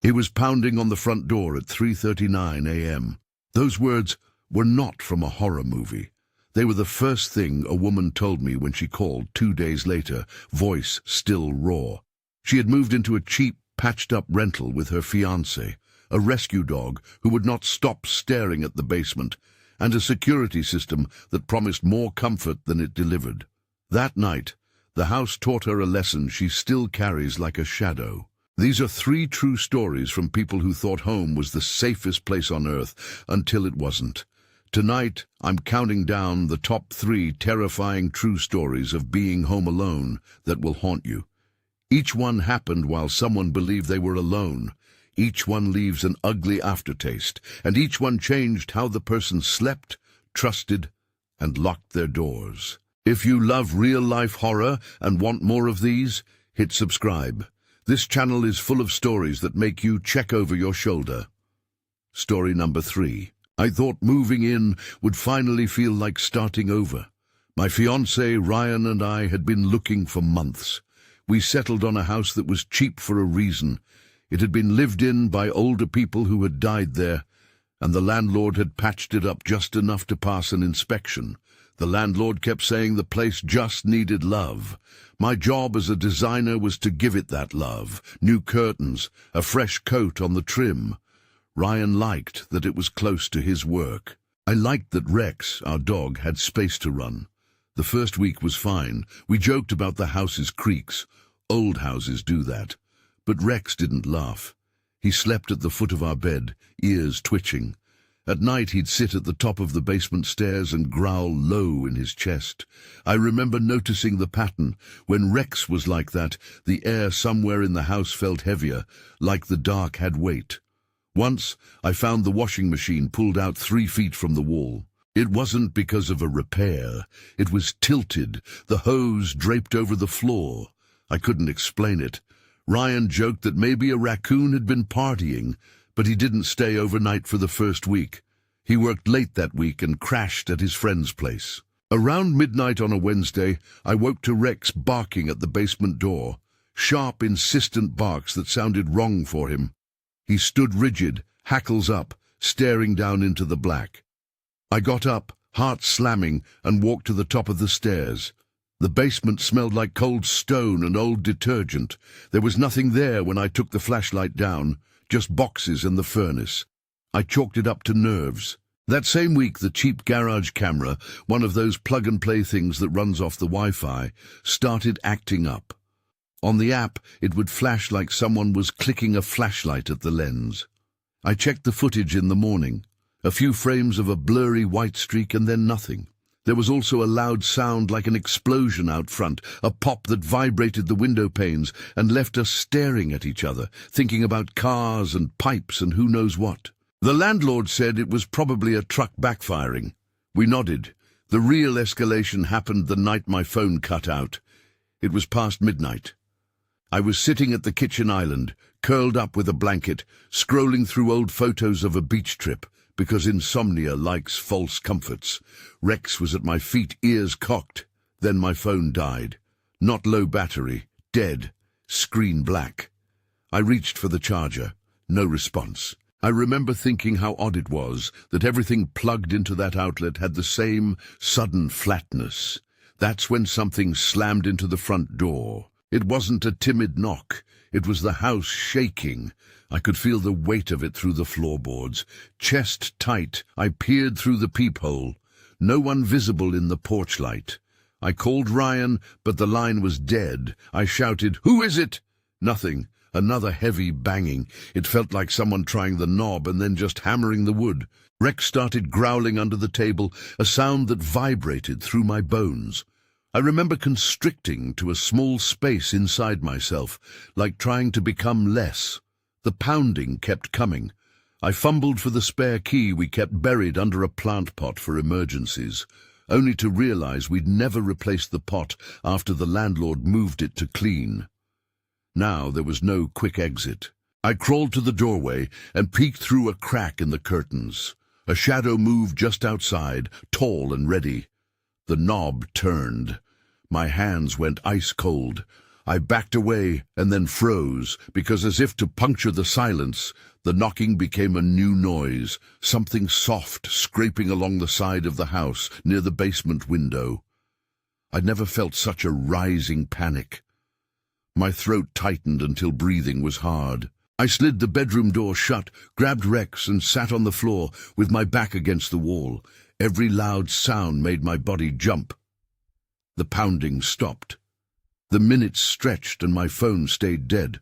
He was pounding on the front door at 3:39 a.m. Those words were not from a horror movie. They were the first thing a woman told me when she called 2 days later, voice still raw. She had moved into a cheap, patched-up rental with her fiancé, a rescue dog who would not stop staring at the basement, and a security system that promised more comfort than it delivered. That night, the house taught her a lesson she still carries like a shadow. These are 3 true stories from people who thought home was the safest place on earth until it wasn't. Tonight, I'm counting down the top 3 terrifying true stories of being home alone that will haunt you. Each one happened while someone believed they were alone. Each one leaves an ugly aftertaste, and each one changed how the person slept, trusted, and locked their doors. If you love real-life horror and want more of these, hit subscribe. This channel is full of stories that make you check over your shoulder. Story number 3. I thought moving in would finally feel like starting over. My fiancé Ryan and I had been looking for months. We settled on a house that was cheap for a reason. It had been lived in by older people who had died there, and the landlord had patched it up just enough to pass an inspection. The landlord kept saying the place just needed love. My job as a designer was to give it that love. New curtains, a fresh coat on the trim. Ryan liked that it was close to his work. I liked that Rex, our dog, had space to run. The first week was fine. We joked about the house's creaks. Old houses do that. But Rex didn't laugh. He slept at the foot of our bed, ears twitching. At night he'd sit at the top of the basement stairs and growl low in his chest. I remember noticing the pattern. When Rex was like that, the air somewhere in the house felt heavier, like the dark had weight. Once, I found the washing machine pulled out 3 feet from the wall. It wasn't because of a repair. It was tilted, the hose draped over the floor. I couldn't explain it. Ryan joked that maybe a raccoon had been partying, but he didn't stay overnight for the first week. He worked late that week and crashed at his friend's place. Around midnight on a Wednesday, I woke to Rex barking at the basement door, sharp, insistent barks that sounded wrong for him. He stood rigid, hackles up, staring down into the black. I got up, heart slamming, and walked to the top of the stairs. The basement smelled like cold stone and old detergent. There was nothing there when I took the flashlight down, just boxes and the furnace. I chalked it up to nerves. That same week, the cheap garage camera, one of those plug-and-play things that runs off the Wi-Fi, started acting up. On the app, it would flash like someone was clicking a flashlight at the lens. I checked the footage in the morning. A few frames of a blurry white streak and then nothing. There was also a loud sound like an explosion out front, a pop that vibrated the window panes and left us staring at each other, thinking about cars and pipes and who knows what. The landlord said it was probably a truck backfiring. We nodded. The real escalation happened the night my phone cut out. It was past midnight. I was sitting at the kitchen island, curled up with a blanket, scrolling through old photos of a beach trip, because insomnia likes false comforts. Rex was at my feet, ears cocked. Then my phone died. Not low battery, dead, screen black. I reached for the charger. No response. I remember thinking how odd it was that everything plugged into that outlet had the same sudden flatness. That's when something slammed into the front door. It wasn't a timid knock. It was the house shaking. I could feel the weight of it through the floorboards. Chest tight, I peered through the peephole. No one visible in the porch light. I called Ryan, but the line was dead. I shouted, "Who is it?" Nothing. Another heavy banging. It felt like someone trying the knob and then just hammering the wood. Rex started growling under the table, a sound that vibrated through my bones. I remember constricting to a small space inside myself, like trying to become less. The pounding kept coming. I fumbled for the spare key we kept buried under a plant pot for emergencies, only to realize we'd never replaced the pot after the landlord moved it to clean. Now there was no quick exit. I crawled to the doorway and peeked through a crack in the curtains. A shadow moved just outside, tall and ready. The knob turned. My hands went ice cold. I backed away and then froze, because as if to puncture the silence, the knocking became a new noise, something soft scraping along the side of the house near the basement window. I'd never felt such a rising panic. My throat tightened until breathing was hard. I slid the bedroom door shut, grabbed Rex and sat on the floor with my back against the wall. Every loud sound made my body jump. The pounding stopped. The minutes stretched and my phone stayed dead.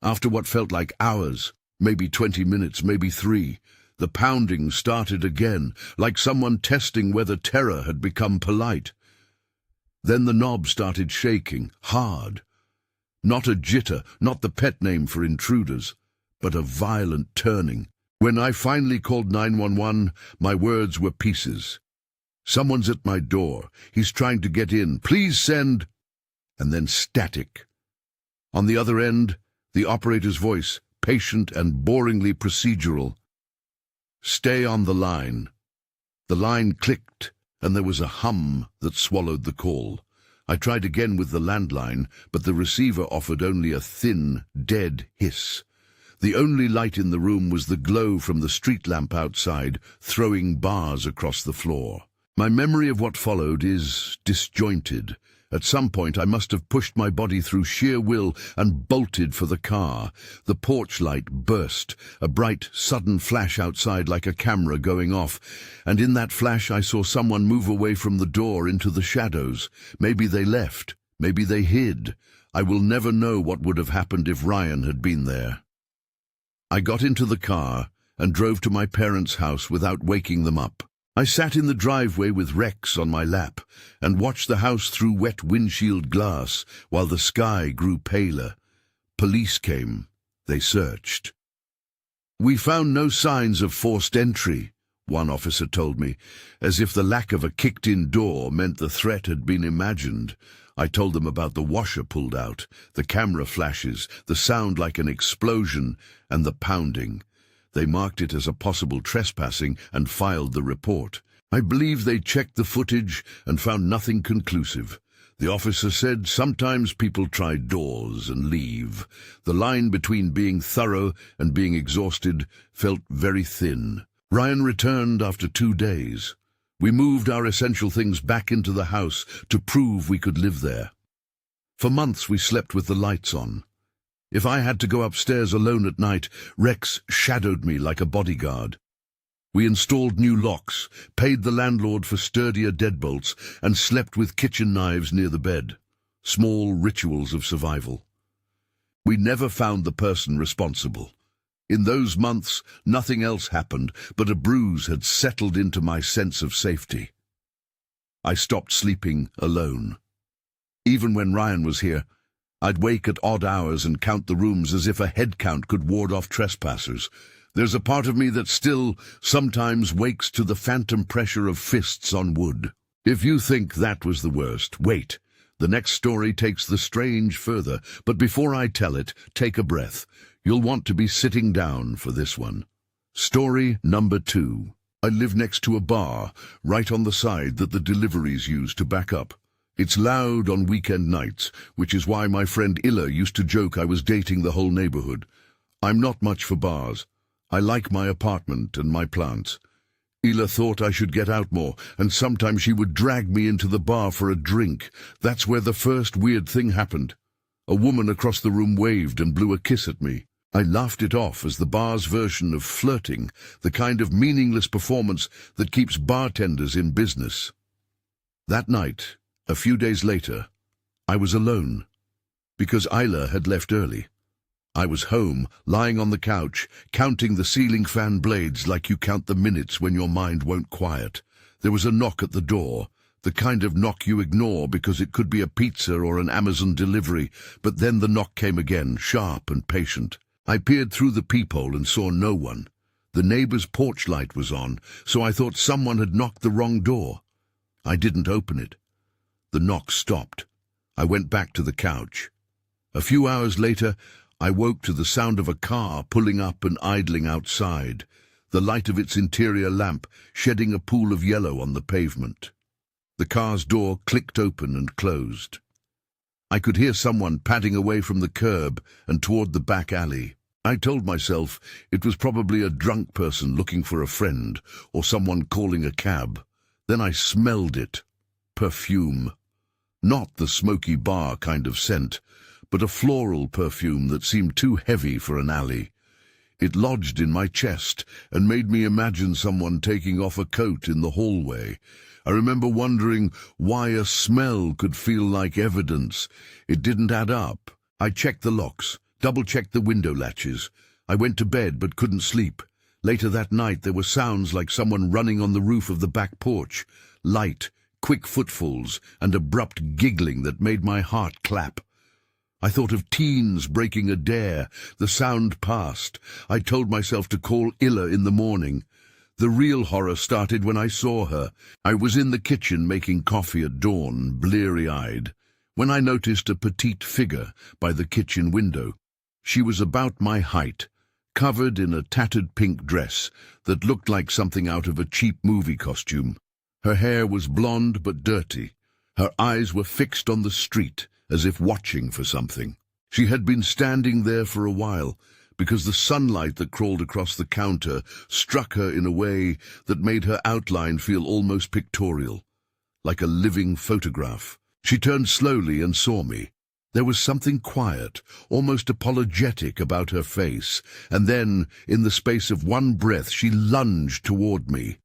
After what felt like hours, maybe 20 minutes, maybe 3, the pounding started again, like someone testing whether terror had become polite. Then the knob started shaking, hard. Not a jitter, not the pet name for intruders, but a violent turning. When I finally called 911, my words were pieces. Someone's at my door. He's trying to get in. Please send... And then static. On the other end, the operator's voice, patient and boringly procedural. Stay on the line. The line clicked, and there was a hum that swallowed the call. I tried again with the landline, but the receiver offered only a thin, dead hiss. The only light in the room was the glow from the street lamp outside, throwing bars across the floor. My memory of what followed is disjointed. At some point I must have pushed my body through sheer will and bolted for the car. The porch light burst, a bright, sudden flash outside like a camera going off, and in that flash I saw someone move away from the door into the shadows. Maybe they left, maybe they hid. I will never know what would have happened if Ryan had been there. I got into the car and drove to my parents' house without waking them up. I sat in the driveway with Rex on my lap and watched the house through wet windshield glass while the sky grew paler. Police came. They searched. We found no signs of forced entry, one officer told me, as if the lack of a kicked-in door meant the threat had been imagined. I told them about the washer pulled out, the camera flashes, the sound like an explosion, and the pounding. They marked it as a possible trespassing and filed the report. I believe they checked the footage and found nothing conclusive. The officer said sometimes people try doors and leave. The line between being thorough and being exhausted felt very thin. Ryan returned after 2 days. We moved our essential things back into the house to prove we could live there. For months we slept with the lights on. If I had to go upstairs alone at night, Rex shadowed me like a bodyguard. We installed new locks, paid the landlord for sturdier deadbolts, and slept with kitchen knives near the bed. Small rituals of survival. We never found the person responsible. In those months, nothing else happened, but a bruise had settled into my sense of safety. I stopped sleeping alone. Even when Ryan was here, I'd wake at odd hours and count the rooms as if a head count could ward off trespassers. There's a part of me that still sometimes wakes to the phantom pressure of fists on wood. If you think that was the worst, wait. The next story takes the strange further, but before I tell it, take a breath. You'll want to be sitting down for this one. Story number 2. I live next to a bar, right on the side that the deliveries use to back up. It's loud on weekend nights, which is why my friend Illa used to joke I was dating the whole neighborhood. I'm not much for bars. I like my apartment and my plants. Illa thought I should get out more, and sometimes she would drag me into the bar for a drink. That's where the first weird thing happened. A woman across the room waved and blew a kiss at me. I laughed it off as the bar's version of flirting, the kind of meaningless performance that keeps bartenders in business. That night, a few days later, I was alone, because Isla had left early. I was home, lying on the couch, counting the ceiling fan blades like you count the minutes when your mind won't quiet. There was a knock at the door, the kind of knock you ignore because it could be a pizza or an Amazon delivery, but then the knock came again, sharp and patient. I peered through the peephole and saw no one. The neighbor's porch light was on, so I thought someone had knocked the wrong door. I didn't open it. The knock stopped. I went back to the couch. A few hours later, I woke to the sound of a car pulling up and idling outside, the light of its interior lamp shedding a pool of yellow on the pavement. The car's door clicked open and closed. I could hear someone padding away from the curb and toward the back alley. I told myself it was probably a drunk person looking for a friend or someone calling a cab. Then I smelled it. Perfume. Not the smoky bar kind of scent, but a floral perfume that seemed too heavy for an alley. It lodged in my chest and made me imagine someone taking off a coat in the hallway. I remember wondering why a smell could feel like evidence. It didn't add up. I checked the locks, double-checked the window latches. I went to bed but couldn't sleep. Later that night there were sounds like someone running on the roof of the back porch. Light, quick footfalls, and abrupt giggling that made my heart clap. I thought of teens breaking a dare. The sound passed. I told myself to call Illa in the morning. The real horror started when I saw her. I was in the kitchen making coffee at dawn, bleary-eyed, when I noticed a petite figure by the kitchen window. She was about my height, covered in a tattered pink dress that looked like something out of a cheap movie costume. Her hair was blonde but dirty. Her eyes were fixed on the street, as if watching for something. She had been standing there for a while, because the sunlight that crawled across the counter struck her in a way that made her outline feel almost pictorial, like a living photograph. She turned slowly and saw me. There was something quiet, almost apologetic about her face, and then, in the space of one breath, she lunged toward me.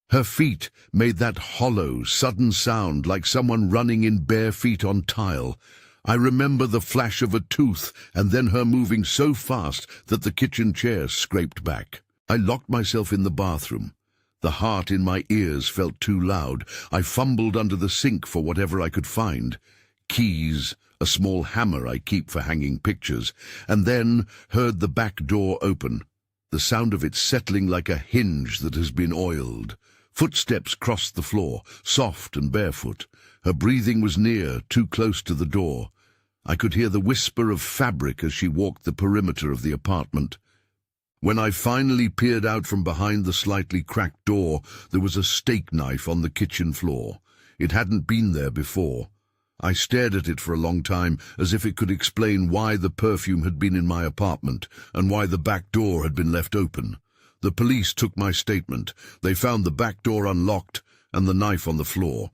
Her feet made that hollow, sudden sound like someone running in bare feet on tile. I remember the flash of a tooth and then her moving so fast that the kitchen chair scraped back. I locked myself in the bathroom. The heart in my ears felt too loud. I fumbled under the sink for whatever I could find. Keys, a small hammer I keep for hanging pictures, and then heard the back door open, the sound of it settling like a hinge that has been oiled. Footsteps crossed the floor, soft and barefoot. Her breathing was near, too close to the door. I could hear the whisper of fabric as she walked the perimeter of the apartment. When I finally peered out from behind the slightly cracked door, there was a steak knife on the kitchen floor. It hadn't been there before. I stared at it for a long time, as if it could explain why the perfume had been in my apartment and why the back door had been left open. The police took my statement. They found the back door unlocked and the knife on the floor.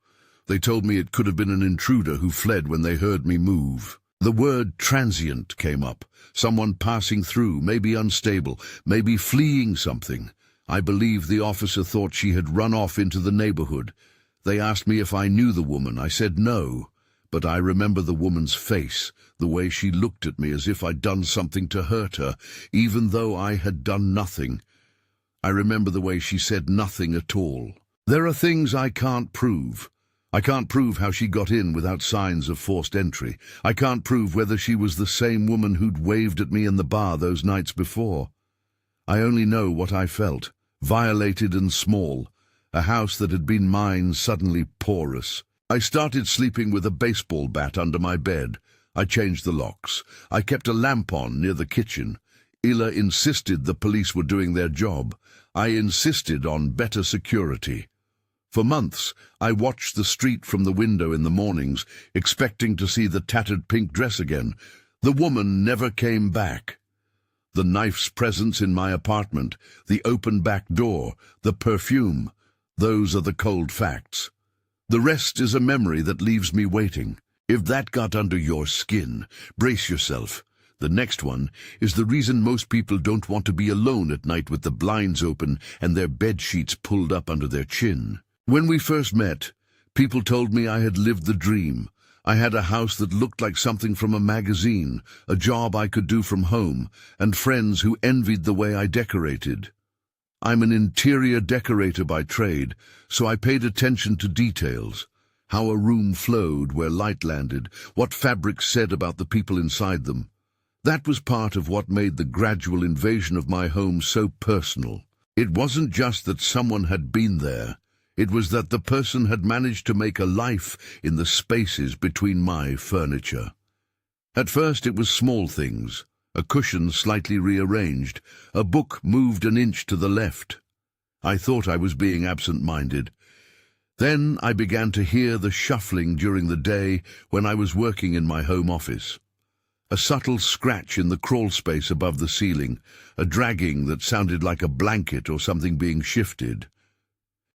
They told me it could have been an intruder who fled when they heard me move. The word transient came up. Someone passing through, maybe unstable, maybe fleeing something. I believe the officer thought she had run off into the neighborhood. They asked me if I knew the woman. I said no, but I remember the woman's face, the way she looked at me as if I'd done something to hurt her, even though I had done nothing. I remember the way she said nothing at all. There are things I can't prove. I can't prove how she got in without signs of forced entry. I can't prove whether she was the same woman who'd waved at me in the bar those nights before. I only know what I felt, violated and small, a house that had been mine suddenly porous. I started sleeping with a baseball bat under my bed. I changed the locks. I kept a lamp on near the kitchen. Illa insisted the police were doing their job. I insisted on better security. For months, I watched the street from the window in the mornings, expecting to see the tattered pink dress again. The woman never came back. The knife's presence in my apartment, the open back door, the perfume, those are the cold facts. The rest is a memory that leaves me waiting. If that got under your skin, brace yourself. The next one is the reason most people don't want to be alone at night with the blinds open and their bed sheets pulled up under their chin. When we first met, people told me I had lived the dream. I had a house that looked like something from a magazine, a job I could do from home, and friends who envied the way I decorated. I'm an interior decorator by trade, so I paid attention to details. How a room flowed where light landed, what fabrics said about the people inside them. That was part of what made the gradual invasion of my home so personal. It wasn't just that someone had been there. It was that the person had managed to make a life in the spaces between my furniture. At first it was small things, a cushion slightly rearranged, a book moved an inch to the left. I thought I was being absent-minded. Then I began to hear the shuffling during the day when I was working in my home office. A subtle scratch in the crawl space above the ceiling, a dragging that sounded like a blanket or something being shifted.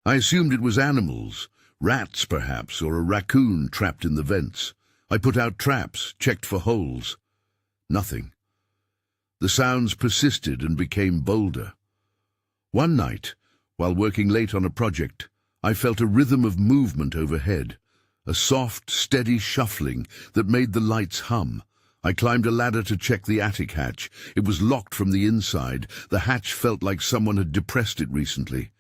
I assumed it was animals, rats perhaps, or a raccoon trapped in the vents. I put out traps, checked for holes. Nothing. The sounds persisted and became bolder. One night, while working late on a project, I felt a rhythm of movement overhead, a soft, steady shuffling that made the lights hum. I climbed a ladder to check the attic hatch. It was locked from the inside. The hatch felt like someone had depressed it recently.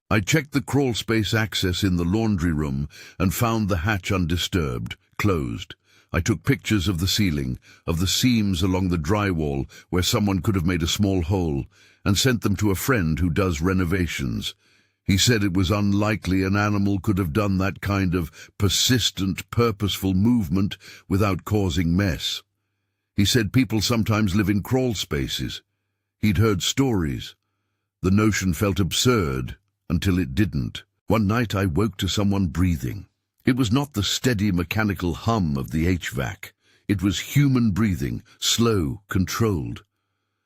I checked the crawl space access in the laundry room and found the hatch undisturbed, closed. I took pictures of the ceiling, of the seams along the drywall where someone could have made a small hole, and sent them to a friend who does renovations. He said it was unlikely an animal could have done that kind of persistent, purposeful movement without causing mess. He said people sometimes live in crawl spaces. He'd heard stories. The notion felt absurd until it didn't. One night I woke to someone breathing. It was not the steady mechanical hum of the HVAC. It was human breathing, slow, controlled.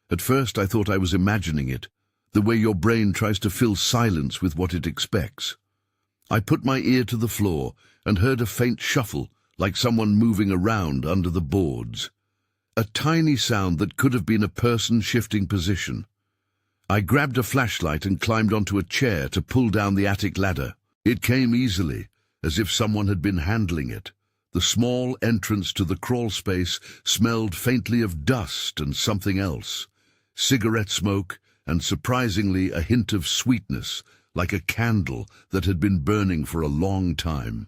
At first I thought I was imagining it, the way your brain tries to fill silence with what it expects. I put my ear to the floor and heard a faint shuffle, like someone moving around under the boards. A tiny sound that could have been a person shifting position. I grabbed a flashlight and climbed onto a chair to pull down the attic ladder. It came easily, as if someone had been handling it. The small entrance to the crawl space smelled faintly of dust and something else. Cigarette smoke, and surprisingly a hint of sweetness, like a candle that had been burning for a long time.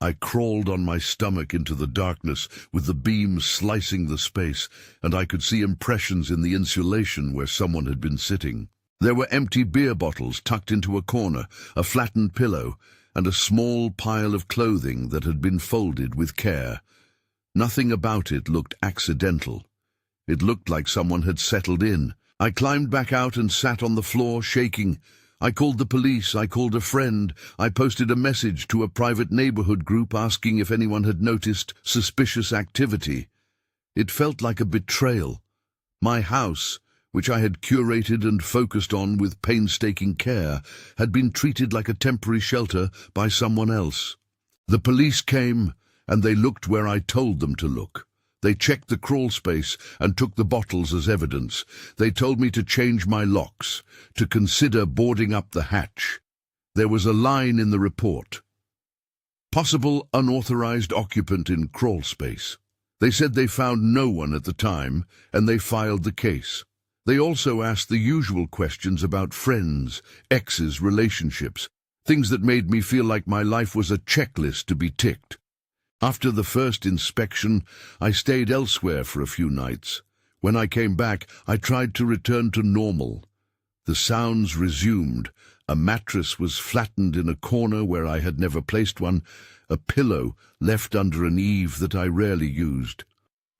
I crawled on my stomach into the darkness with the beam slicing the space, and I could see impressions in the insulation where someone had been sitting. There were empty beer bottles tucked into a corner, a flattened pillow, and a small pile of clothing that had been folded with care. Nothing about it looked accidental. It looked like someone had settled in. I climbed back out and sat on the floor, shaking. I called the police, I called a friend, I posted a message to a private neighborhood group asking if anyone had noticed suspicious activity. It felt like a betrayal. My house, which I had curated and focused on with painstaking care, had been treated like a temporary shelter by someone else. The police came, and they looked where I told them to look. They checked the crawl space and took the bottles as evidence. They told me to change my locks, to consider boarding up the hatch. There was a line in the report. Possible unauthorized occupant in crawl space. They said they found no one at the time, and they filed the case. They also asked the usual questions about friends, exes, relationships, things that made me feel like my life was a checklist to be ticked. After the first inspection, I stayed elsewhere for a few nights. When I came back, I tried to return to normal. The sounds resumed. A mattress was flattened in a corner where I had never placed one, a pillow left under an eave that I rarely used.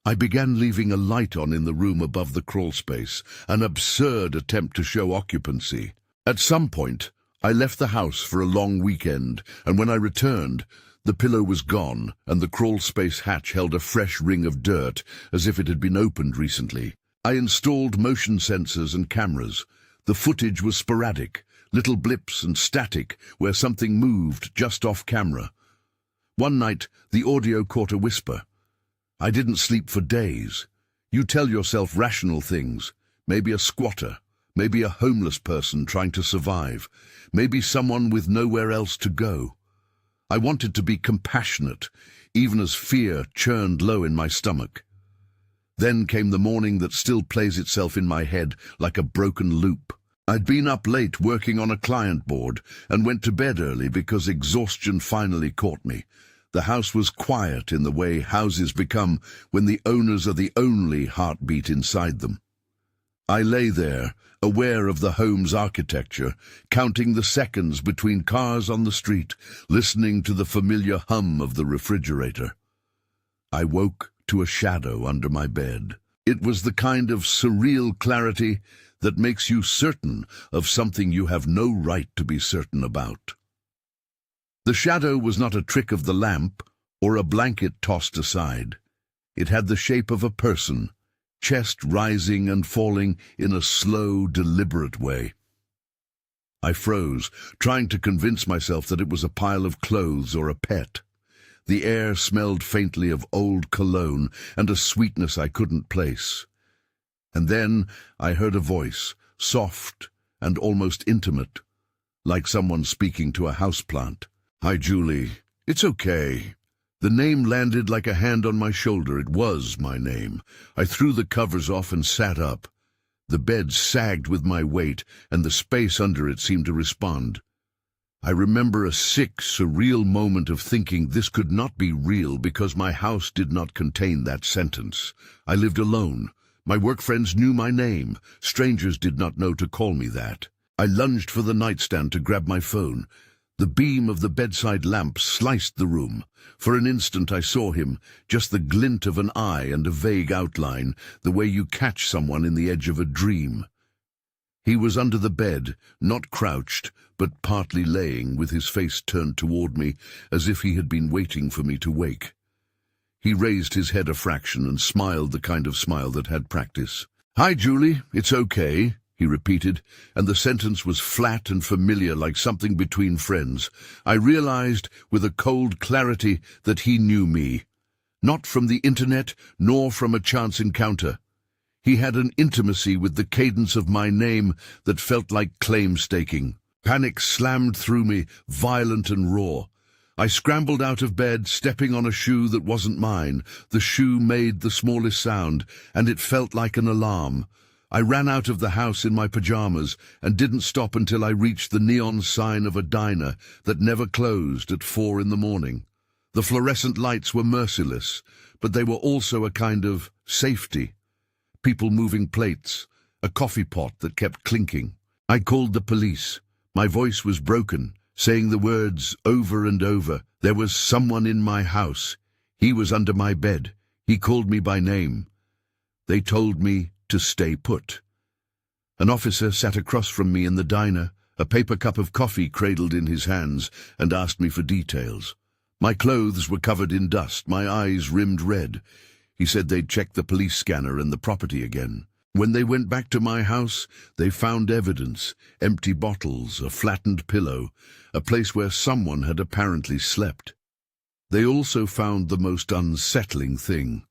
I began leaving a light on in the room above the crawl space, an absurd attempt to show occupancy. At some point, I left the house for a long weekend, and when I returned, the pillow was gone, and the crawl space hatch held a fresh ring of dirt, as if it had been opened recently. I installed motion sensors and cameras. The footage was sporadic, little blips and static where something moved just off camera. One night, the audio caught a whisper. I didn't sleep for days. You tell yourself rational things. Maybe a squatter, maybe a homeless person trying to survive, maybe someone with nowhere else to go. I wanted to be compassionate, even as fear churned low in my stomach. Then came the morning that still plays itself in my head like a broken loop. I'd been up late working on a client board and went to bed early because exhaustion finally caught me. The house was quiet in the way houses become when the owners are the only heartbeat inside them. I lay there, aware of the home's architecture, counting the seconds between cars on the street, listening to the familiar hum of the refrigerator. I woke to a shadow under my bed. It was the kind of surreal clarity that makes you certain of something you have no right to be certain about. The shadow was not a trick of the lamp or a blanket tossed aside. It had the shape of a person, chest rising and falling in a slow, deliberate way. I froze, trying to convince myself that it was a pile of clothes or a pet. The air smelled faintly of old cologne and a sweetness I couldn't place. And then I heard a voice, soft and almost intimate, like someone speaking to a houseplant. "Hi, Julie. It's okay." The name landed like a hand on my shoulder. It was my name. I threw the covers off and sat up. The bed sagged with my weight, and the space under it seemed to respond. I remember a sick, surreal moment of thinking this could not be real because my house did not contain that sentence. I lived alone. My work friends knew my name. Strangers did not know to call me that. I lunged for the nightstand to grab my phone. The beam of the bedside lamp sliced the room. For an instant I saw him, just the glint of an eye and a vague outline, the way you catch someone in the edge of a dream. He was under the bed, not crouched, but partly laying, with his face turned toward me, as if he had been waiting for me to wake. He raised his head a fraction and smiled the kind of smile that had practice. "Hi, Julie, it's okay," he repeated, and the sentence was flat and familiar, like something between friends. I realized with a cold clarity that he knew me, not from the internet nor from a chance encounter. He had an intimacy with the cadence of my name that felt like claim staking. Panic slammed through me, violent and raw. I scrambled out of bed, stepping on a shoe that wasn't mine. The shoe made the smallest sound, and it felt like an alarm. I ran out of the house in my pajamas and didn't stop until I reached the neon sign of a diner that never closed at 4 in the morning. The fluorescent lights were merciless, but they were also a kind of safety. People moving plates, a coffee pot that kept clinking. I called the police. My voice was broken, saying the words over and over. There was someone in my house. He was under my bed. He called me by name. They told me to stay put. An officer sat across from me in the diner, a paper cup of coffee cradled in his hands, and asked me for details. My clothes were covered in dust, my eyes rimmed red. He said they'd checked the police scanner and the property again. When they went back to my house, they found evidence, empty bottles, a flattened pillow, a place where someone had apparently slept. They also found the most unsettling thing,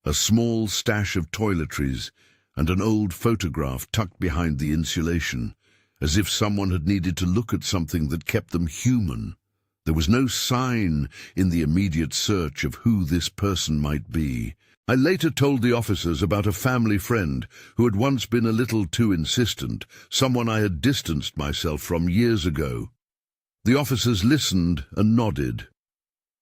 a small stash of toiletries and an old photograph tucked behind the insulation, as if someone had needed to look at something that kept them human. There was no sign in the immediate search of who this person might be. I later told the officers about a family friend who had once been a little too insistent, someone I had distanced myself from years ago. The officers listened and nodded.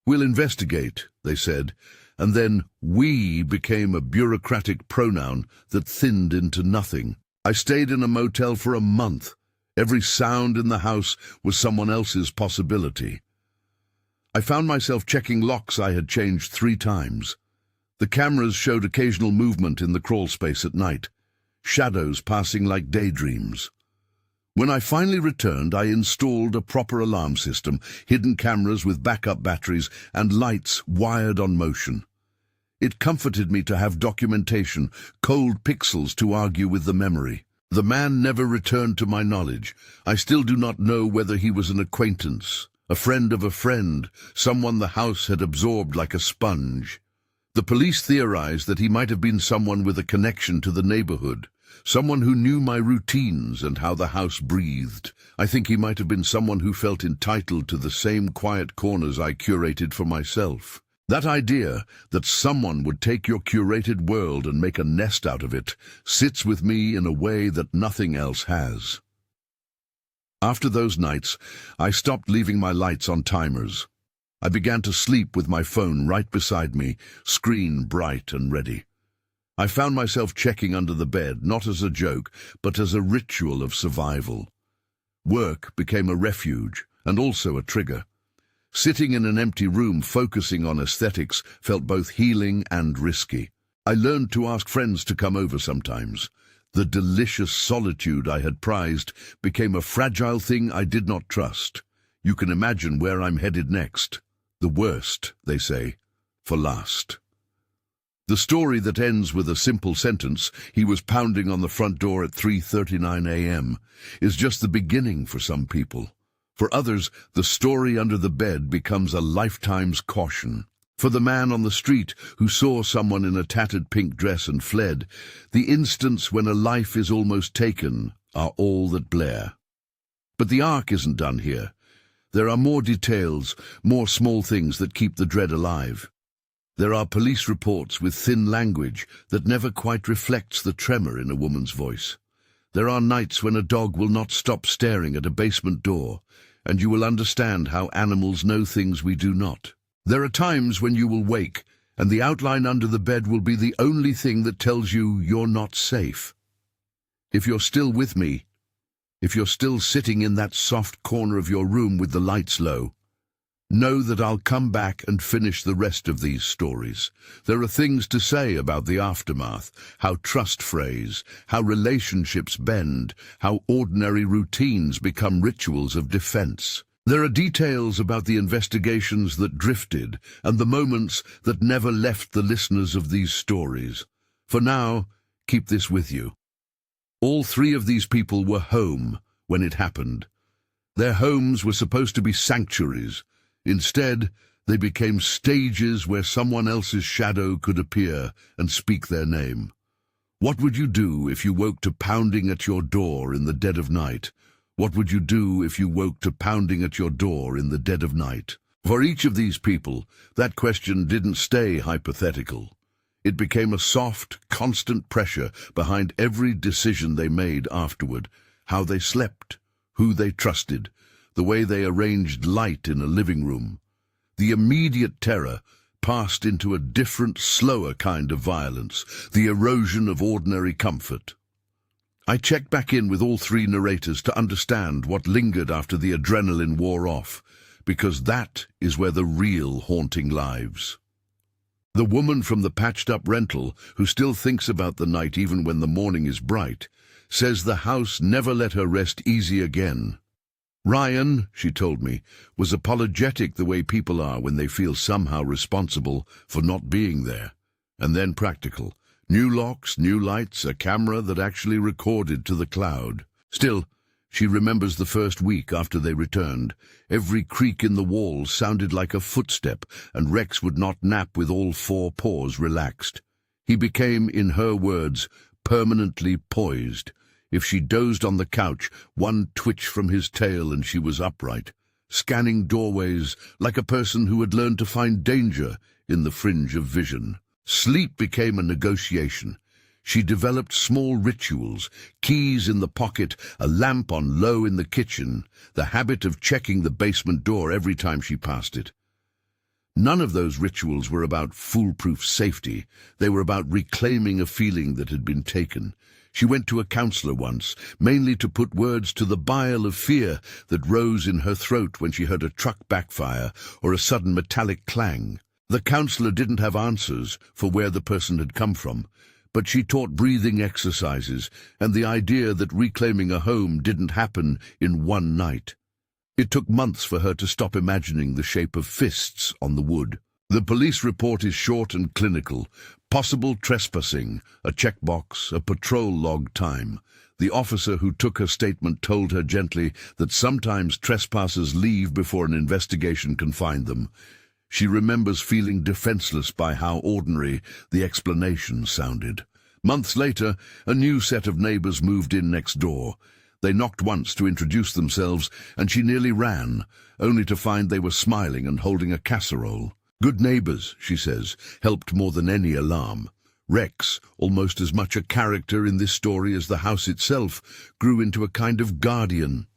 "We'll investigate," they said, and then "we" became a bureaucratic pronoun that thinned into nothing. I stayed in a motel for a month. Every sound in the house was someone else's possibility. I found myself checking locks I had changed 3 times. The cameras showed occasional movement in the crawl space at night, shadows passing like daydreams. When I finally returned, I installed a proper alarm system, hidden cameras with backup batteries, and lights wired on motion. It comforted me to have documentation, cold pixels to argue with the memory. The man never returned to my knowledge. I still do not know whether he was an acquaintance, a friend of a friend, someone the house had absorbed like a sponge. The police theorized that he might have been someone with a connection to the neighborhood, someone who knew my routines and how the house breathed. I think he might have been someone who felt entitled to the same quiet corners I curated for myself. That idea that someone would take your curated world and make a nest out of it sits with me in a way that nothing else has. After those nights, I stopped leaving my lights on timers. I began to sleep with my phone right beside me, screen bright and ready. I found myself checking under the bed, not as a joke, but as a ritual of survival. Work became a refuge, and also a trigger. Sitting in an empty room focusing on aesthetics felt both healing and risky. I learned to ask friends to come over sometimes. The delicious solitude I had prized became a fragile thing I did not trust. You can imagine where I'm headed next. The worst, they say, for last. The story that ends with a simple sentence, "He was pounding on the front door at 3:39 a.m., is just the beginning for some people. For others, the story under the bed becomes a lifetime's caution. For the man on the street who saw someone in a tattered pink dress and fled, the instants when a life is almost taken are all that blare. But the arc isn't done here. There are more details, more small things that keep the dread alive. There are police reports with thin language that never quite reflects the tremor in a woman's voice. There are nights when a dog will not stop staring at a basement door, and you will understand how animals know things we do not. There are times when you will wake, and the outline under the bed will be the only thing that tells you you're not safe. If you're still with me, if you're still sitting in that soft corner of your room with the lights low, know that I'll come back and finish the rest of these stories. There are things to say about the aftermath, how trust frays, how relationships bend, how ordinary routines become rituals of defense. There are details about the investigations that drifted and the moments that never left the listeners of these stories. For now, keep this with you. All three of these people were home when it happened. Their homes were supposed to be sanctuaries. Instead, they became stages where someone else's shadow could appear and speak their name. What would you do if you woke to pounding at your door in the dead of night? What would you do if you woke to pounding at your door in the dead of night? For each of these people, that question didn't stay hypothetical. It became a soft, constant pressure behind every decision they made afterward, how they slept, who they trusted, the way they arranged light in a living room. The immediate terror passed into a different, slower kind of violence, the erosion of ordinary comfort. I checked back in with all three narrators to understand what lingered after the adrenaline wore off, because that is where the real haunting lives. The woman from the patched-up rental, who still thinks about the night even when the morning is bright, says the house never let her rest easy again. Ryan, she told me, was apologetic the way people are when they feel somehow responsible for not being there, and then practical. New locks, new lights, a camera that actually recorded to the cloud. Still, she remembers the first week after they returned. Every creak in the walls sounded like a footstep, and Rex would not nap with all four paws relaxed. He became, in her words, permanently poised. If she dozed on the couch, one twitch from his tail and she was upright, scanning doorways like a person who had learned to find danger in the fringe of vision. Sleep became a negotiation. She developed small rituals, keys in the pocket, a lamp on low in the kitchen, the habit of checking the basement door every time she passed it. None of those rituals were about foolproof safety. They were about reclaiming a feeling that had been taken. She went to a counselor once, mainly to put words to the bile of fear that rose in her throat when she heard a truck backfire or a sudden metallic clang. The counselor didn't have answers for where the person had come from, but she taught breathing exercises and the idea that reclaiming a home didn't happen in one night. It took months for her to stop imagining the shape of fists on the wood. The police report is short and clinical. Possible trespassing, a checkbox, a patrol log time. The officer who took her statement told her gently that sometimes trespassers leave before an investigation can find them. She remembers feeling defenseless by how ordinary the explanation sounded. Months later, a new set of neighbors moved in next door. They knocked once to introduce themselves, and she nearly ran, only to find they were smiling and holding a casserole. Good neighbors, she says, helped more than any alarm. Rex, almost as much a character in this story as the house itself, grew into a kind of guardian.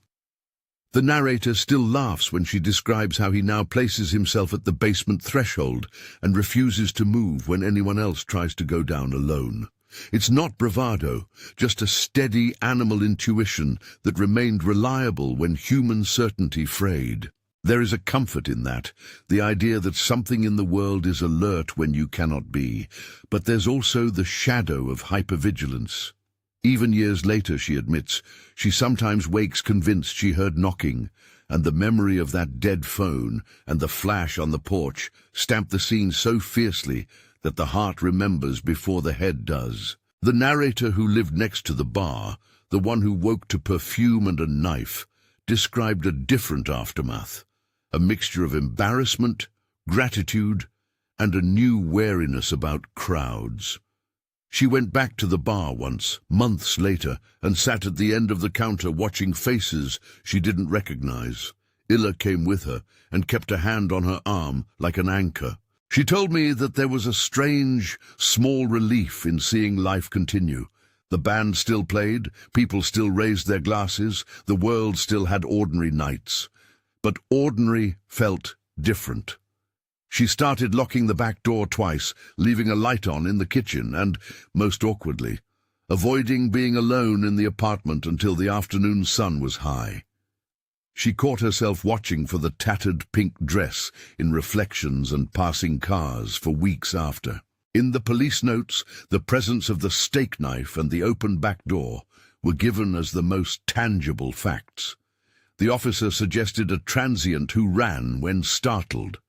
The narrator still laughs when she describes how he now places himself at the basement threshold and refuses to move when anyone else tries to go down alone. It's not bravado, just a steady animal intuition that remained reliable when human certainty frayed. There is a comfort in that, the idea that something in the world is alert when you cannot be, but there's also the shadow of hypervigilance. Even years later, she admits, she sometimes wakes convinced she heard knocking, and the memory of that dead phone and the flash on the porch stamped the scene so fiercely that the heart remembers before the head does. The narrator who lived next to the bar, the one who woke to perfume and a knife, described a different aftermath, a mixture of embarrassment, gratitude, and a new wariness about crowds. She went back to the bar once, months later, and sat at the end of the counter watching faces she didn't recognize. Illa came with her and kept a hand on her arm like an anchor. She told me that there was a strange, small relief in seeing life continue. The band still played, people still raised their glasses, the world still had ordinary nights. But ordinary felt different. She started locking the back door twice, leaving a light on in the kitchen and, most awkwardly, avoiding being alone in the apartment until the afternoon sun was high. She caught herself watching for the tattered pink dress in reflections and passing cars for weeks after. In the police notes, the presence of the steak knife and the open back door were given as the most tangible facts. The officer suggested a transient who ran when startled.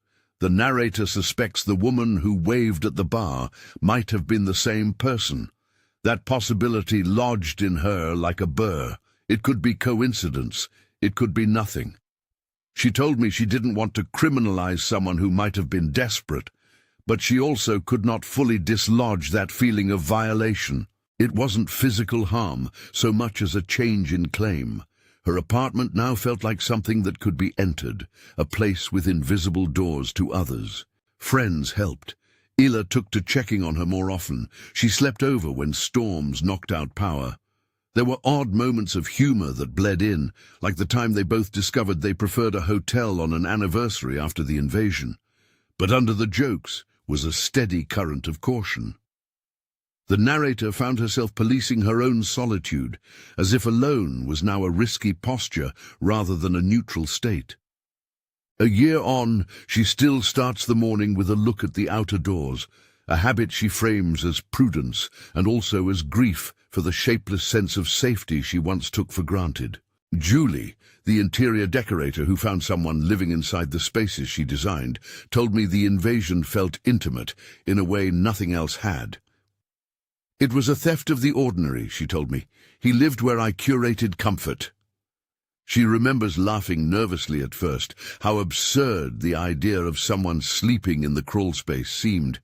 The narrator suspects the woman who waved at the bar might have been the same person. That possibility lodged in her like a burr. It could be coincidence. It could be nothing. She told me she didn't want to criminalize someone who might have been desperate, but she also could not fully dislodge that feeling of violation. It wasn't physical harm so much as a change in claim. Her apartment now felt like something that could be entered, a place with invisible doors to others. Friends helped. Illa took to checking on her more often. She slept over when storms knocked out power. There were odd moments of humor that bled in, like the time they both discovered they preferred a hotel on an anniversary after the invasion. But under the jokes was a steady current of caution. The narrator found herself policing her own solitude, as if alone was now a risky posture rather than a neutral state. A year on, she still starts the morning with a look at the outer doors, a habit she frames as prudence and also as grief for the shapeless sense of safety she once took for granted. Julie, the interior decorator who found someone living inside the spaces she designed, told me the invasion felt intimate in a way nothing else had. It was a theft of the ordinary, she told me. He lived where I curated comfort. She remembers laughing nervously at first, how absurd the idea of someone sleeping in the crawl space seemed,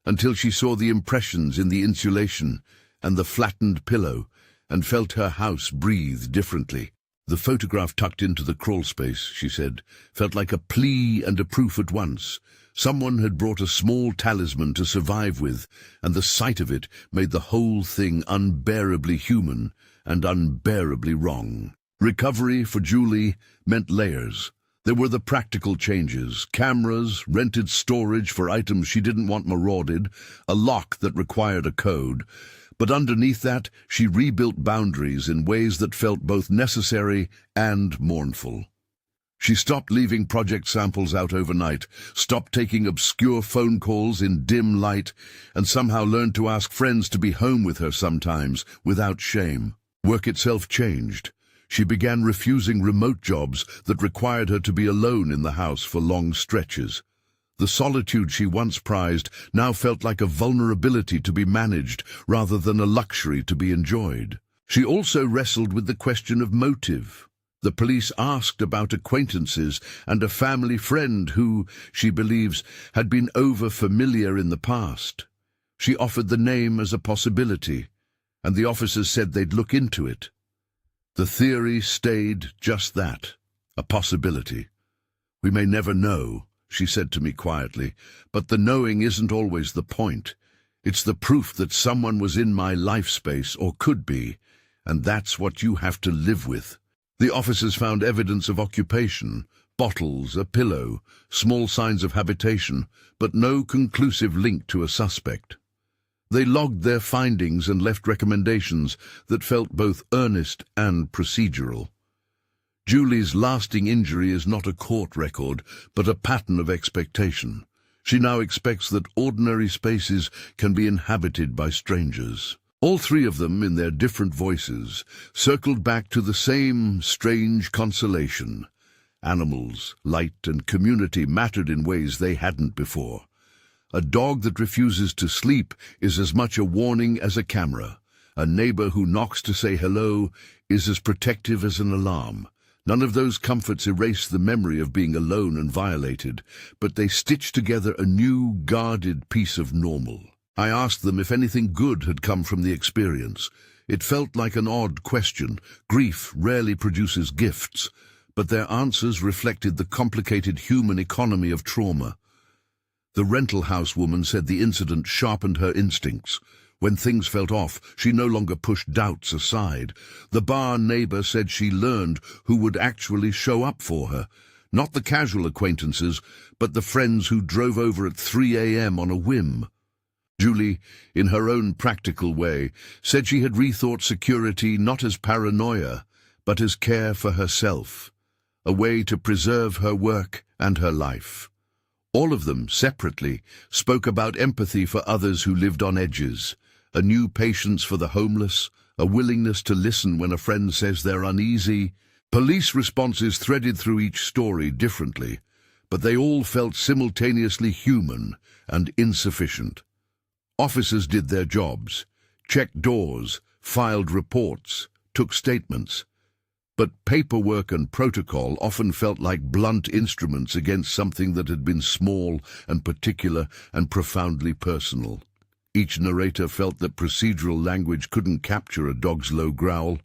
until she saw the impressions in the insulation and the flattened pillow, and felt her house breathe differently. The photograph tucked into the crawl space, she said, felt like a plea and a proof at once. Someone had brought a small talisman to survive with, and the sight of it made the whole thing unbearably human and unbearably wrong. Recovery for Julie meant layers. There were the practical changes, cameras, rented storage for items she didn't want marauded, a lock that required a code. But underneath that, she rebuilt boundaries in ways that felt both necessary and mournful. She stopped leaving project samples out overnight, stopped taking obscure phone calls in dim light, and somehow learned to ask friends to be home with her sometimes, without shame. Work itself changed. She began refusing remote jobs that required her to be alone in the house for long stretches. The solitude she once prized now felt like a vulnerability to be managed rather than a luxury to be enjoyed. She also wrestled with the question of motive. The police asked about acquaintances and a family friend who, she believes, had been over-familiar in the past. She offered the name as a possibility, and the officers said they'd look into it. The theory stayed just that, a possibility. "We may never know," she said to me quietly, "but the knowing isn't always the point. It's the proof that someone was in my life space, or could be, and that's what you have to live with." The officers found evidence of occupation, bottles, a pillow, small signs of habitation, but no conclusive link to a suspect. They logged their findings and left recommendations that felt both earnest and procedural. Julie's lasting injury is not a court record, but a pattern of expectation. She now expects that ordinary spaces can be inhabited by strangers. All three of them, in their different voices, circled back to the same strange consolation. Animals, light, and community mattered in ways they hadn't before. A dog that refuses to sleep is as much a warning as a camera. A neighbor who knocks to say hello is as protective as an alarm. None of those comforts erase the memory of being alone and violated, but they stitch together a new, guarded piece of normal. I asked them if anything good had come from the experience. It felt like an odd question. Grief rarely produces gifts, but their answers reflected the complicated human economy of trauma. The rental house woman said the incident sharpened her instincts. When things felt off, she no longer pushed doubts aside. The bar neighbor said she learned who would actually show up for her. Not the casual acquaintances, but the friends who drove over at 3 a.m. on a whim. Julie, in her own practical way, said she had rethought security not as paranoia, but as care for herself, a way to preserve her work and her life. All of them, separately, spoke about empathy for others who lived on edges, a new patience for the homeless, a willingness to listen when a friend says they're uneasy. Police responses threaded through each story differently, but they all felt simultaneously human and insufficient. Officers did their jobs, checked doors, filed reports, took statements. But paperwork and protocol often felt like blunt instruments against something that had been small and particular and profoundly personal. Each narrator felt that procedural language couldn't capture a dog's low growl,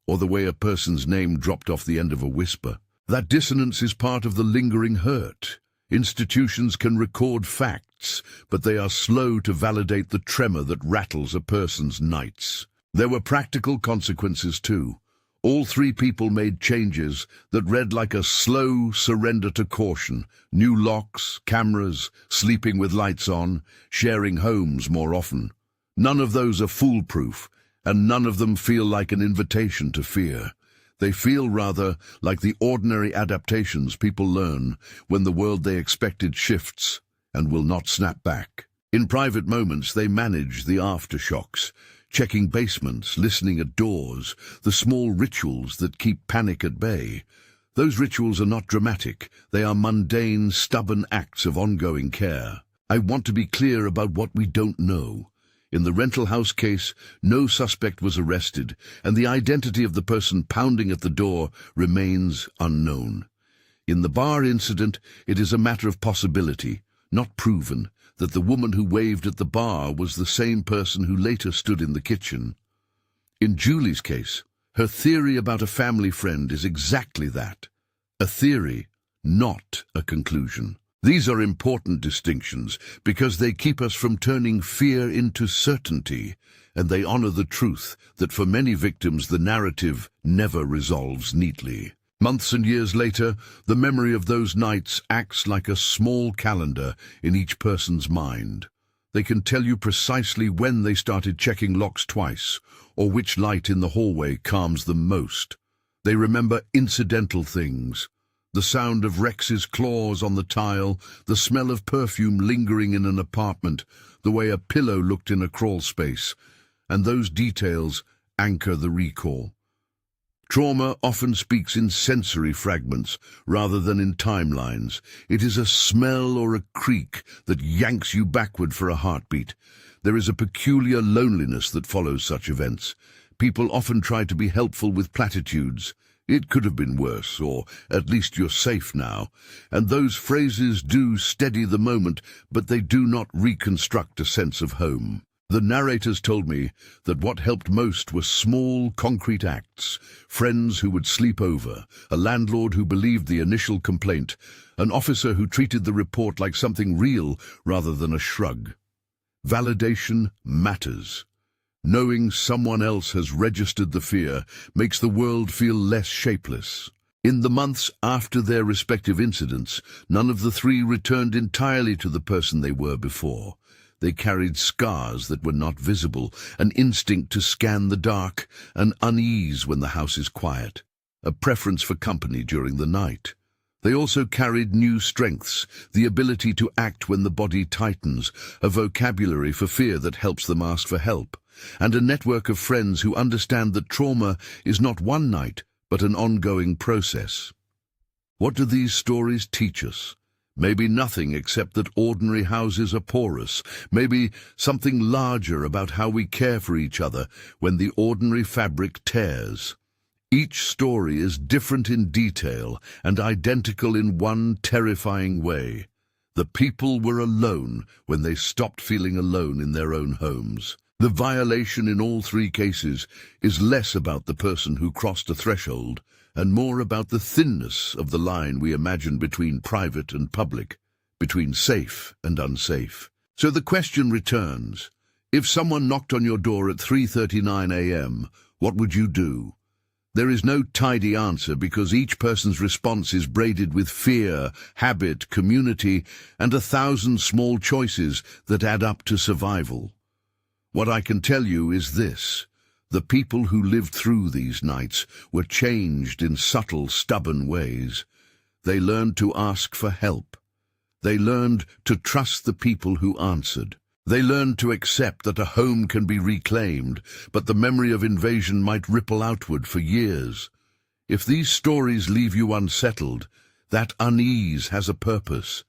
or the way a person's name dropped off the end of a whisper. That dissonance is part of the lingering hurt. Institutions can record facts, but they are slow to validate the tremor that rattles a person's nights. There were practical consequences too. All three people made changes that read like a slow surrender to caution. New locks, cameras, sleeping with lights on, sharing homes more often. None of those are foolproof, and none of them feel like an invitation to fear. They feel rather like the ordinary adaptations people learn when the world they expected shifts and will not snap back. In private moments, they manage the aftershocks, checking basements, listening at doors, the small rituals that keep panic at bay. Those rituals are not dramatic. They are mundane, stubborn acts of ongoing care. I want to be clear about what we don't know. In the rental house case, no suspect was arrested, and the identity of the person pounding at the door remains unknown. In the bar incident, it is a matter of possibility, not proven, that the woman who waved at the bar was the same person who later stood in the kitchen. In Julie's case, her theory about a family friend is exactly that. A theory, not a conclusion. These are important distinctions because they keep us from turning fear into certainty, and they honor the truth that for many victims the narrative never resolves neatly. Months and years later, the memory of those nights acts like a small calendar in each person's mind. They can tell you precisely when they started checking locks twice, or which light in the hallway calms them most. They remember incidental things. The sound of Rex's claws on the tile, the smell of perfume lingering in an apartment, the way a pillow looked in a crawl space, and those details anchor the recall. Trauma often speaks in sensory fragments rather than in timelines. It is a smell or a creak that yanks you backward for a heartbeat. There is a peculiar loneliness that follows such events. People often try to be helpful with platitudes. It could have been worse, or at least you're safe now. And those phrases do steady the moment, but they do not reconstruct a sense of home. The narrators told me that what helped most were small, concrete acts, friends who would sleep over, a landlord who believed the initial complaint, an officer who treated the report like something real rather than a shrug. Validation matters. Knowing someone else has registered the fear makes the world feel less shapeless. In the months after their respective incidents, none of the three returned entirely to the person they were before. They carried scars that were not visible, an instinct to scan the dark, an unease when the house is quiet, a preference for company during the night. They also carried new strengths, the ability to act when the body tightens, a vocabulary for fear that helps them ask for help, and a network of friends who understand that trauma is not one night, but an ongoing process. What do these stories teach us? Maybe nothing except that ordinary houses are porous. Maybe something larger about how we care for each other when the ordinary fabric tears. Each story is different in detail and identical in one terrifying way. The people were alone when they stopped feeling alone in their own homes. The violation in all three cases is less about the person who crossed a threshold and more about the thinness of the line we imagine between private and public, between safe and unsafe. So the question returns, if someone knocked on your door at 3:39 a.m., what would you do? There is no tidy answer because each person's response is braided with fear, habit, community, and 1,000 small choices that add up to survival. What I can tell you is this. The people who lived through these nights were changed in subtle, stubborn ways. They learned to ask for help. They learned to trust the people who answered. They learned to accept that a home can be reclaimed, but the memory of invasion might ripple outward for years. If these stories leave you unsettled, that unease has a purpose.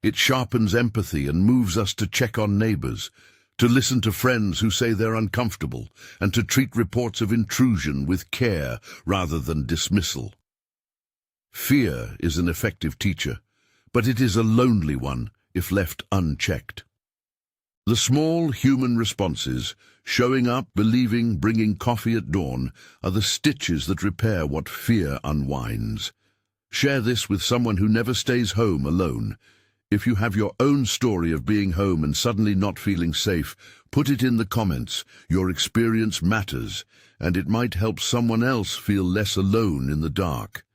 It sharpens empathy and moves us to check on neighbors, to listen to friends who say they're uncomfortable, and to treat reports of intrusion with care rather than dismissal. Fear is an effective teacher, but it is a lonely one if left unchecked. The small human responses, showing up, believing, bringing coffee at dawn, are the stitches that repair what fear unwinds. Share this with someone who never stays home alone. If you have your own story of being home and suddenly not feeling safe, put it in the comments. Your experience matters, and it might help someone else feel less alone in the dark.